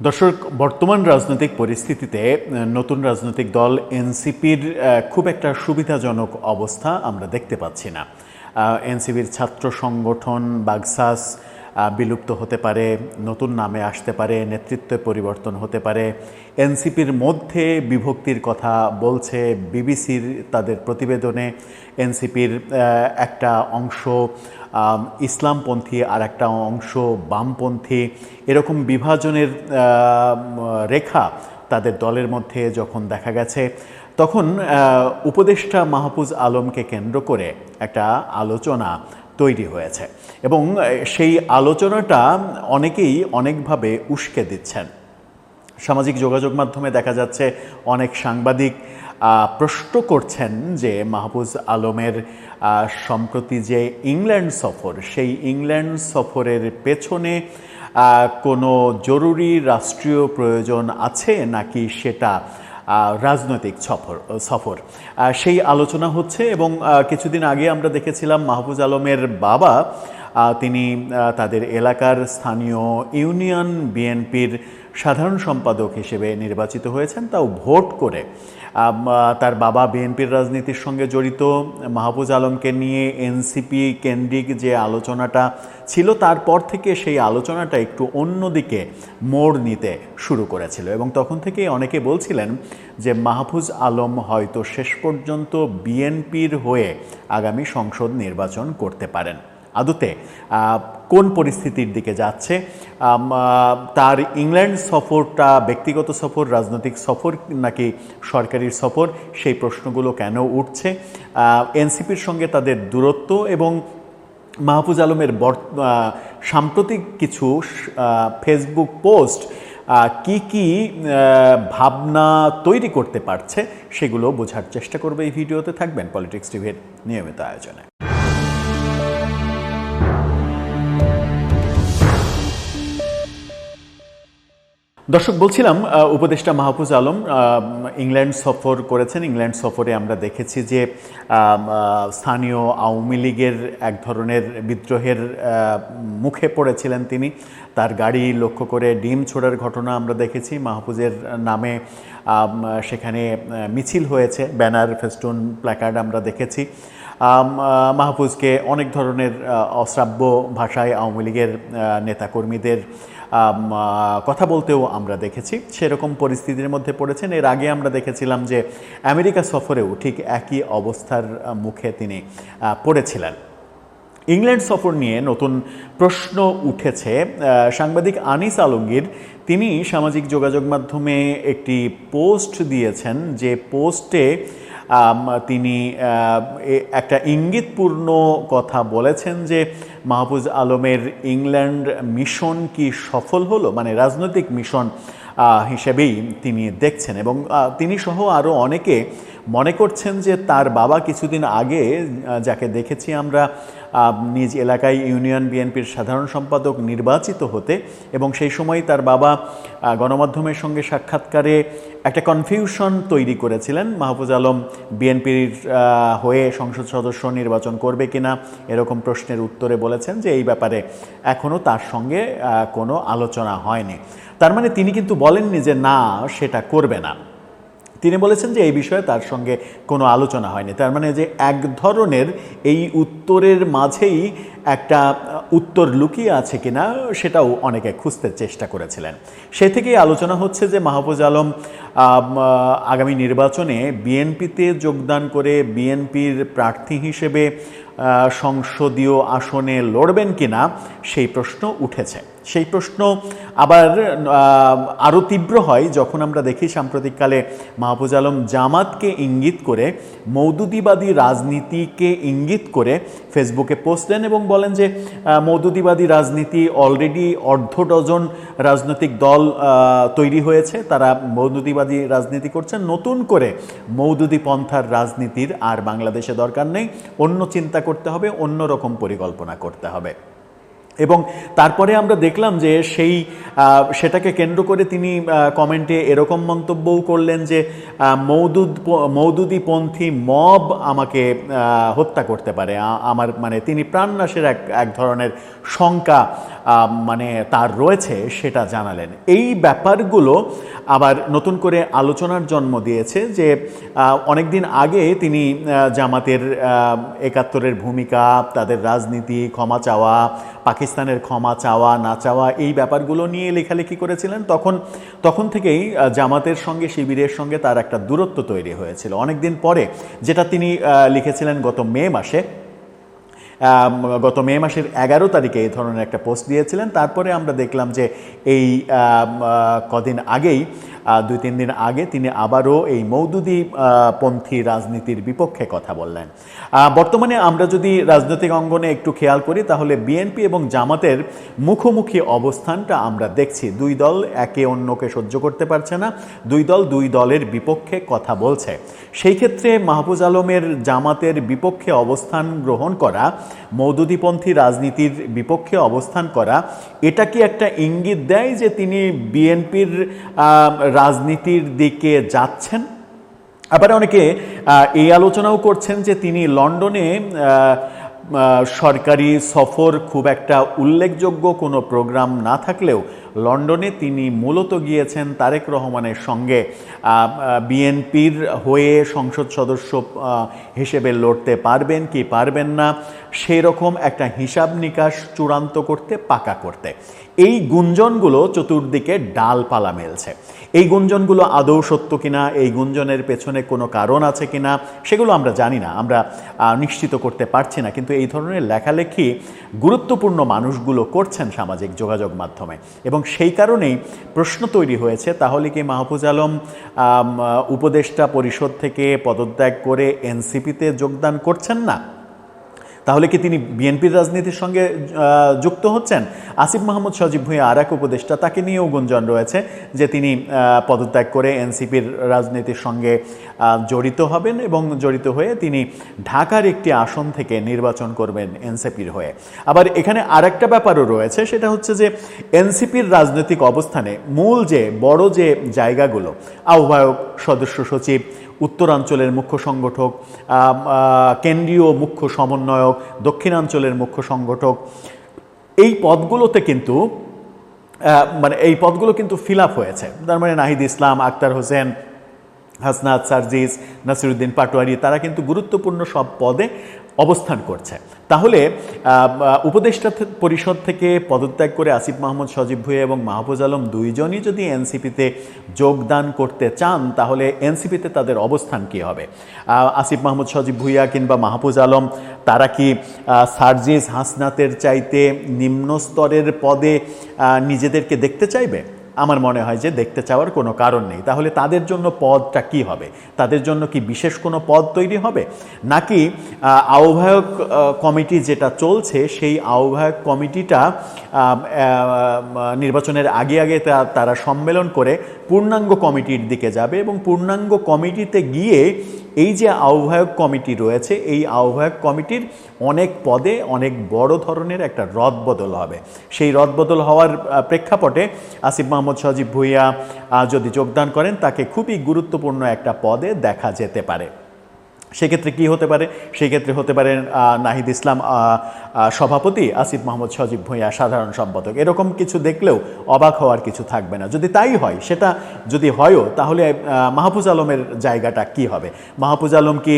দর্শক, বর্তমান রাজনৈতিক পরিস্থিতিতে নতুন রাজনৈতিক দল এনসিপির খুব একটা সুবিধাজনক অবস্থা আমরা দেখতে পাচ্ছি না। এনসিপির ছাত্র সংগঠন বাগসাস বিলুপ্ত হতে পারে, নতুন নামে আসতে পারে, নেতৃত্বে পরিবর্তন হতে পারে। এনসিপির মধ্যে বিভক্তির কথা বলছে বিবিসির তাদের প্রতিবেদনে। এনসিপির একটা অংশ ইসলামপন্থী আর একটা অংশ বামপন্থী, এরকম বিভাজনের রেখা তাদের দলের মধ্যে যখন দেখা গেছে, তখন উপদেষ্টা মাহফুজ আলমকে কেন্দ্র করে একটা আলোচনা তৈরি হয়েছে এবং সেই আলোচনাটা অনেকেই অনেকভাবে উস্কে দিচ্ছেন। সামাজিক যোগাযোগ মাধ্যমে দেখা যাচ্ছে অনেক সাংবাদিক প্রশ্ন করছেন যে মাহফুজ আলমের সম্প্রতি যে ইংল্যান্ড সফর, সেই ইংল্যান্ড সফরের পেছনে কোনো জরুরি রাষ্ট্রীয় প্রয়োজন আছে নাকি সেটা রাজনৈতিক সফর সেই আলোচনা হচ্ছে। এবং কিছুদিন আগে আমরা দেখেছিলাম মাহফুজ আলমের বাবা তিনি তাদের এলাকার স্থানীয় ইউনিয়ন বিএনপির সাধারণ সম্পাদক হিসেবে নির্বাচিত হয়েছেন, তাও ভোট করে। তার বাবা বিএনপির রাজনীতির সঙ্গে জড়িত। মাহফুজ আলমকে নিয়ে এনসিপি কেন্দ্রিক যে আলোচনাটা ছিল, তারপর থেকে সেই আলোচনাটা একটু অন্যদিকে মোড় নিতে শুরু করেছিল এবং তখন থেকে অনেকে বলছিলেন যে মাহফুজ আলম হয়তো শেষ পর্যন্ত বিএনপির হয়ে আগামী সংসদ নির্বাচন করতে পারেন। আদতে কোন পরিস্থিতির দিকে যাচ্ছে, তার ইংল্যান্ড সফরটা ব্যক্তিগত সফর, রাজনৈতিক সফর নাকি সরকারি সফর, সেই প্রশ্নগুলো কেন উঠছে, এনসিপির সঙ্গে তাদের দূরত্ব এবং মাহফুজ আলমের সাম্প্রতিক কিছু ফেসবুক পোস্ট কি কি ভাবনা তৈরি করতে পারছে, সেগুলো বোঝার চেষ্টা করবে এই ভিডিওতে। থাকবেন পলিটিক্স টিভির নিয়মিত আয়োজনে। দর্শক, বলছিলাম উপদেষ্টা মাহফুজ আলম ইংল্যান্ড সফর করেছেন। ইংল্যান্ড সফরে আমরা দেখেছি যে স্থানীয় আওয়ামী লীগের এক ধরনের বিদ্রোহের মুখে পড়েছিলেন তিনি। তার গাড়ি লক্ষ্য করে ডিম ছোড়ার ঘটনা আমরা দেখেছি। মাহফুজের নামে সেখানে মিছিল হয়েছে, ব্যানার, ফেস্টুন, প্ল্যাকার্ড আমরা দেখেছি। মাহফুজকে অনেক ধরনের অশ্রাব্য ভাষায় আওয়ামী লীগের নেতাকর্মীদের কথা বলতেও আমরা দেখেছি। সেরকম পরিস্থিতির মধ্যে পড়েছেন। এর আগে আমরা দেখেছিলাম যে আমেরিকা সফরেও ঠিক একই অবস্থার মুখে তিনি পড়েছিলেন। ইংল্যান্ড সফর নিয়ে নতুন প্রশ্ন উঠেছে। সাংবাদিক আনিস আলমগীর তিনি সামাজিক যোগাযোগ মাধ্যমে একটি পোস্ট দিয়েছেন, যে পোস্টে তিনি একটা ইঙ্গিতপূর্ণ কথা বলেছেন যে মাহফুজ আলমের ইংল্যান্ড মিশন কি সফল হলো, মানে রাজনৈতিক মিশন হিসেবেই তিনি দেখছেন। এবং তিনি সহ আরও অনেকে মনে করছেন যে তার বাবা কিছুদিন আগে যাকে দেখেছি আমরা নিজ এলাকায় ইউনিয়ন বিএনপির সাধারণ সম্পাদক নির্বাচিত হতে, এবং সেই সময় তার বাবা গণমাধ্যমের সঙ্গে সাক্ষাৎকারে একটা কনফিউশন তৈরি করেছিলেন। মাহফুজ আলম বিএনপির হয়ে সংসদ সদস্য নির্বাচন করবে কিনা এরকম প্রশ্নের উত্তরে বলেছেন যে এই ব্যাপারে এখনও তার সঙ্গে কোনো আলোচনা হয়নি। তার মানে তিনি কিন্তু বলেননি যে না, সেটা করবে না। তিনি বলেছেন যে এই বিষয়ে তার সঙ্গে কোনো আলোচনা হয়নি। তার মানে যে এক ধরনের এই উত্তরের মাঝেই একটা উত্তর লুকিয়ে আছে কিনা সেটাও অনেকে খুঁজতে চেষ্টা করেছিলেন। সে থেকেই আলোচনা হচ্ছে যে মাহফুজ আলম আগামী নির্বাচনে বিএনপিতে যোগদান করে বিএনপির প্রার্থী হিসেবে সংসদীয় আসনে লড়বেন কিনা সেই প্রশ্ন উঠেছে। সেই প্রশ্ন আবার আরও তীব্র হয় যখন আমরা দেখি সাম্প্রতিককালে মাহফুজ আলম জামাতকে ইঙ্গিত করে, মৌদুদিবাদী রাজনীতিকে ইঙ্গিত করে ফেসবুকে পোস্ট দেন এবং বলেন যে মৌদুদিবাদী রাজনীতি অলরেডি অর্ধ ডজন রাজনৈতিক দল তৈরি হয়েছে, তারা মৌদুদিবাদী রাজনীতি করছেন, নতুন করে মৌদুদি পন্থার রাজনীতির আর বাংলাদেশে দরকার নেই, অন্য চিন্তা করতে হবে, অন্য রকম পরিকল্পনা করতে হবে। এবং তারপরে আমরা দেখলাম যে সেটাকে কেন্দ্র করে তিনি কমেন্টে এরকম মন্তব্যও করলেন যে মওদুদিপন্থী মব আমাকে হত্যা করতে পারে, আমার মানে তিনি প্রাণনাশের এক ধরনের শঙ্কা মানে তার রয়েছে সেটা জানালেন। এই ব্যাপারগুলো আবার নতুন করে আলোচনার জন্ম দিয়েছে যে অনেক দিন আগে তিনি জামাতের ৭১-এর ভূমিকা, তাদের রাজনীতি, ক্ষমা চাওয়া, পাকিস্তানের ক্ষমা চাওয়া না চাওয়া, এই ব্যাপারগুলো নিয়ে লেখালেখি করেছিলেন। তখন থেকেই জামাতের সঙ্গে, শিবিরের সঙ্গে তার একটা দূরত্ব তৈরি হয়েছিল। অনেক দিন পরে যেটা তিনি লিখেছিলেন গত মে মাসের ১১ তারিখে এই ধরনের একটা পোস্ট দিয়েছিলেন। তারপরে আমরা দেখলাম যে এই কদিন আগেই, ২-৩ দিন আগে তিনি আবারও এই মওদুদি পন্থী রাজনীতির বিপক্ষে কথা বললেন। বর্তমানে আমরা যদি রাজনৈতিক অঙ্গনে একটু খেয়াল করি তাহলে বিএনপি এবং জামাতের মুখোমুখি অবস্থানটা আমরা দেখছি। দুই দল একে অন্যকে সহ্য করতে পারছে না, দুই দলের বিপক্ষে কথা বলছে। সেই ক্ষেত্রে মাহফুজ আলমের জামাতের বিপক্ষে অবস্থান গ্রহণ করা, মওদুদিপন্থী রাজনীতির বিপক্ষে অবস্থান করা, এটা কি একটা ইঙ্গিত দেয় যে তিনি বিএনপির রাজনীতির দিকে যাচ্ছেন? আবার অনেকে এই আলোচনাও করছেন যে তিনি লন্ডনে সরকারি সফর, খুব একটা উল্লেখযোগ্য কোনো প্রোগ্রাম না থাকলেও লন্ডনে তিনি মূলত গিয়েছেন তারেক রহমানের সঙ্গে বিএনপির হয়ে সংসদ সদস্য হিসেবে লড়তে পারবেন কি পারবেন না সেই রকম একটা হিসাব নিকাশ চূড়ান্ত করতে, পাকা করতে। এই গুঞ্জনগুলো চতুর্দিকে ডালপালা মেলছে। এই গুঞ্জনগুলো আদৌ সত্য কিনা, এই গুঞ্জনের পেছনে কোনো কারণ আছে কিনা সেগুলো আমরা জানি না, আমরা নিশ্চিত করতে পারছি না। কিন্তু এই ধরনের লেখালেখি গুরুত্বপূর্ণ মানুষগুলো করছেন সামাজিক যোগাযোগ মাধ্যমে, এবং সেই কারণেই প্রশ্ন তৈরি হয়েছে, তাহলে কি মাহফুজ আলম উপদেষ্টা পরিষদ থেকে পদত্যাগ করে এনসিপিতে যোগদান করছেন না? তাহলে কি তিনি বিএনপির রাজনীতির সঙ্গে যুক্ত হচ্ছেন? আসিফ মাহমুদ সজীব ভুঁইয়া আর এক উপদেষ্টা, তাকে নিয়েও গুঞ্জন রয়েছে যে তিনি পদত্যাগ করে এনসিপির রাজনীতির সঙ্গে জড়িত হবেন এবং জড়িত হয়ে তিনি ঢাকার একটি আসন থেকে নির্বাচন করবেন এনসিপির হয়ে। আবার এখানে আরেকটা ব্যাপারও রয়েছে, সেটা হচ্ছে যে এনসিপির রাজনৈতিক অবস্থানে মূল যে বড় যে জায়গাগুলো, আহ্বায়ক, সদস্য সচিব, উত্তরাঞ্চলের মুখ্য সংগঠক, কেন্দ্রীয় মুখ্য সমন্বয়ক, দক্ষিণাঞ্চলের মুখ্য সংগঠক, এই পদগুলোতে কিন্তু এই পদগুলো কিন্তু ফিল আপ হয়েছে। তার মানে নাহিদ ইসলাম, আক্তার হোসেন, হাসনাত, সার্জিস, নাসিরুদ্দিন পাটোয়ারি, তারা কিন্তু গুরুত্বপূর্ণ সব পদে অবস্থান করছে। তাহলে উপদেষ্টা পরিষদ থেকে পদত্যাগ করে আসিফ মাহমুদ সজীব ভুঁইয়া এবং মাহফুজ আলম দুইজনই যদি এনসিপিতে যোগদান করতে চান, তাহলে এনসিপিতে তাদের অবস্থান কী হবে? আসিফ মাহমুদ সজীব ভুঁইয়া কিংবা মাহফুজ আলম তারা কি সার্জিস, হাসনাতের চাইতে নিম্ন স্তরের পদে নিজেদেরকে দেখতে চাইবে? আমার মনে হয় যে দেখতে চাওয়ার কোনো কারণ নেই। তাহলে তাদের জন্য পদটা কি হবে? তাদের জন্য কি বিশেষ কোনো পদ তৈরি হবে, নাকি আহ্বায়ক কমিটি যেটা চলছে সেই আহ্বায়ক কমিটিটা নির্বাচনের আগে আগে তারা সম্মেলন করে পূর্ণাঙ্গ কমিটির দিকে যাবে এবং পূর্ণাঙ্গ কমিটিতে গিয়ে এই যে আহ্বায়ক কমিটি রয়েছে, এই আহ্বায়ক কমিটির অনেক পদে অনেক বড় ধরনের একটা রদবদল হবে। সেই রদবদল হওয়ার প্রেক্ষাপটে আসিফ মাহমুদ সজীব ভুঁইয়া যদি যোগদান করেন, তাকে খুবই গুরুত্বপূর্ণ একটা পদে দেখা যেতে পারে। সেক্ষেত্রে কি হতে পারে? সেই ক্ষেত্রে হতে পারে নাহিদ ইসলাম সভাপতি, আসিফ মাহমুদ সজীব ভুঁইয়া সাধারণ সম্পাদক। এরকম কিছু দেখলেও অবাক হওয়ার কিছু থাকবে না। যদি তাই হয়, সেটা যদি হয়ও, তাহলে মাহফুজ আলমের জায়গাটা কি হবে? মাহফুজ আলম কি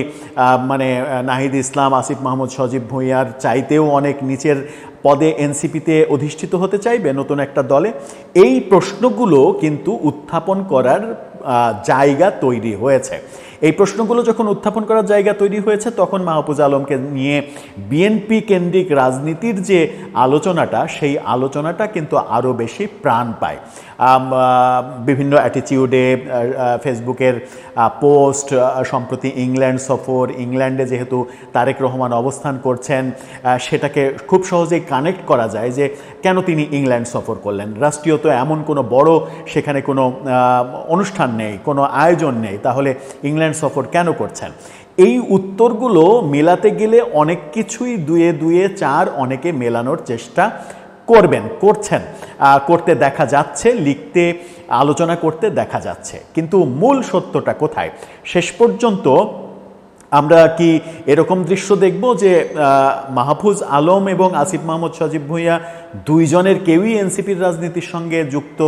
নাহিদ ইসলাম, আসিফ মাহমুদ সজীব ভুঁইয়ার চাইতেও অনেক নিচের পদে এনসিপিতে অধিষ্ঠিত হতে চাইবে নতুন একটা দলে? এই প্রশ্নগুলো কিন্তু উত্থাপন করার জায়গা তৈরি হয়েছে। এই প্রশ্নগুলো যখন উত্থাপন করার জায়গা তৈরি হয়েছে, তখন মাহফুজ আলমকে নিয়ে বিএনপি কেন্দ্রিক রাজনীতির যে আলোচনাটা, সেই আলোচনাটা কিন্তু আরও বেশি প্রাণ পায়। বিভিন্ন অ্যাটিটিউডে, ফেসবুকের পোস্ট, সম্প্রতি ইংল্যান্ড সফর, ইংল্যান্ডে যেহেতু তারেক রহমান অবস্থান করছেন, সেটাকে খুব সহজেই কানেক্ট করা যায় যে কেন তিনি ইংল্যান্ড সফর করলেন। রাষ্ট্রীয় তো এমন কোনো বড় সেখানে কোনো অনুষ্ঠান নেই, কোনো আয়োজন নেই, তাহলে ইংল্যান্ড সফর কেন করছেন? এই উত্তরগুলো মেলাতে গেলে অনেক কিছুই দুয়ে দুয়ে চার অনেকে মেলানোর চেষ্টা করছেন, করতে দেখা যাচ্ছে, লিখতে আলোচনা করতে দেখা যাচ্ছে। কিন্তু মূল সত্যটা কোথায়? শেষ পর্যন্ত আমরা কি এরকম দৃশ্য দেখব যে মাহফুজ আলম এবং আসিফ মাহমুদ সজীব ভুঁইয়া দুইজনের কেউই এনসিপির রাজনীতির সঙ্গে যুক্ত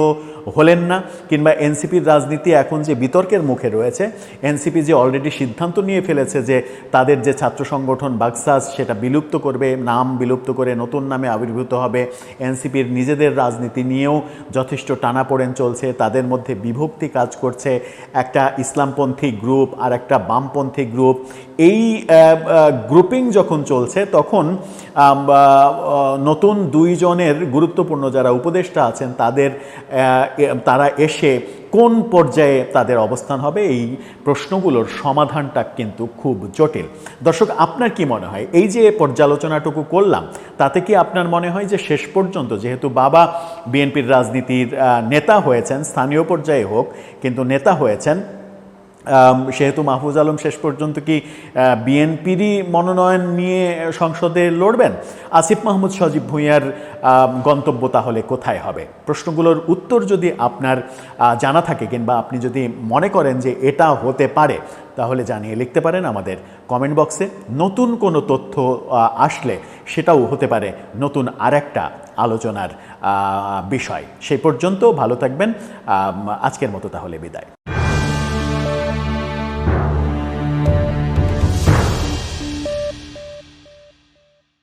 হলেন না, কিংবা এনসিপির রাজনীতি এখন যে বিতর্কের মুখে রয়েছে, এনসিপি যে অলরেডি সিদ্ধান্ত নিয়ে ফেলেছে যে তাদের যে ছাত্র সংগঠন বাকসাস সেটা বিলুপ্ত করবে, নাম বিলুপ্ত করে নতুন নামে আবির্ভূত হবে। এনসিপির নিজেদের রাজনীতি নিয়েও যথেষ্ট টানাপোড়েন চলছে, তাদের মধ্যে বিভক্তি কাজ করছে, একটা ইসলামপন্থী গ্রুপ আর একটা বামপন্থী গ্রুপ। এই গ্রুপিং যখন চলছে তখন নতুন দুইজনের গুরুত্বপূর্ণ যারা উপদেষ্টা আছেন তারা এসে কোন পর্যায়ে তাদের অবস্থান হবে, এই প্রশ্নগুলোর সমাধানটা কিন্তু খুব জটিল। দর্শক, আপনার কি মনে হয় এই যে পর্যালোচনাটুকু করলাম তাতে কি আপনার মনে হয় যে শেষ পর্যন্ত, যেহেতু বাবা বিএনপির রাজনীতির নেতা হয়েছেন, স্থানীয় পর্যায়ে হোক কিন্তু নেতা হয়েছেন, সেহেতু মাহফুজ আলম শেষ পর্যন্ত কি বিএনপিরই মনোনয়ন নিয়ে সংসদে লড়বেন? আসিফ মাহমুদ সজীব ভুঁইয়ার গন্তব্য তাহলে কোথায় হবে? প্রশ্নগুলোর উত্তর যদি আপনার জানা থাকে কিংবা আপনি যদি মনে করেন যে এটা হতে পারে, তাহলে জানিয়ে লিখতে পারেন আমাদের কমেন্ট বক্সে। নতুন কোনো তথ্য আসলে সেটাও হতে পারে নতুন আরেকটা আলোচনার বিষয়। সেই পর্যন্ত ভালো থাকবেন। আজকের মতো তাহলে বিদায়।